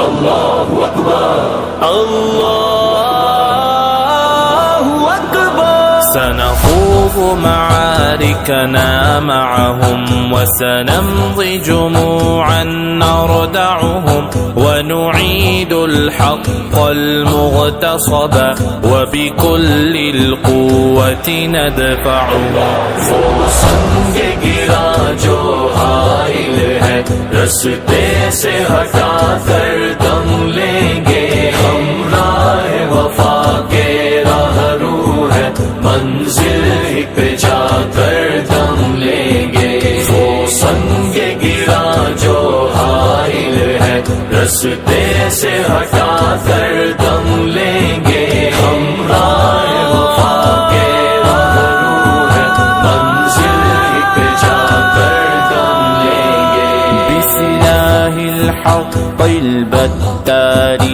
اللہ اکبر اللہ اکبر. سنخوض معاركنا معهم وسنمضي جموعا نردعهم ونعيد الحق المغتصب وبكل القوة ندفعه. وہ سنگ گرا جو حائل ہے رستے سے ہٹا کر دم لیں گے. ہم راہ وفا کے راہرو ہے منزل ہی پہ جا کر دم لیں گے. وہ سنگ گرا جو حائل ہے رستے سے ہٹا کر دم لیں گے. ہم راہ وفا کے راہرو ہے منزل ہی پہ جا کر دم لیں گے. بسلاح الحق البتار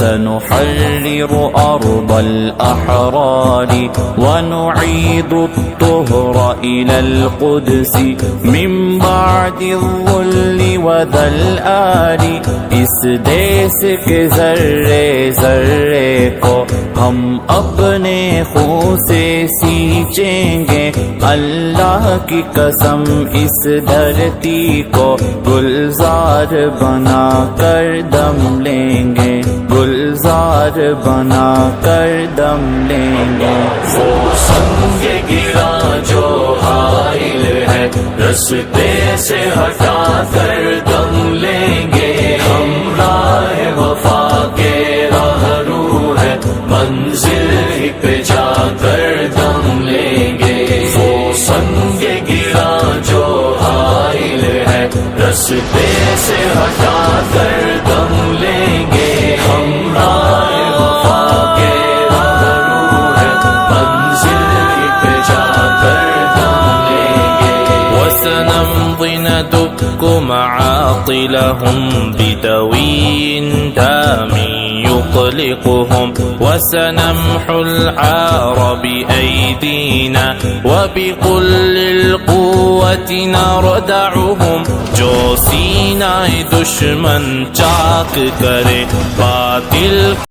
سنحرر أرض الأحرار ونعيد الطهر إلى القدس من بعد الظل وذلآل. اس دیس کے ذرے ذرے کو ہم اپنے خون سے سینچیں گے. اللہ کی قسم اس دھرتی کو گلزار بنا کر دم لیں گے. گلزار بنا کر دم لیں گے. وہ سنگ گرا جو حائل ہے رستے سے ہٹا کر دم لیں گے. ہم راہ وفا کے راہرو ہے منزل ہی پہ جا کر دم لیں گے. وہ سنگ گرا جو حائل ہے رستے سے ہٹا کر دم لیں گے. ہم راہ وفا کے راہرو ہے منزل ہی پہ جا کر دم لیں گے. وسنمضي ندك معاقلهم بدوي دام يقلقهم وسنمحو العار بأيدينا وبكل القوة نردعهم. جو سینہ دشمن چاک کرے باطل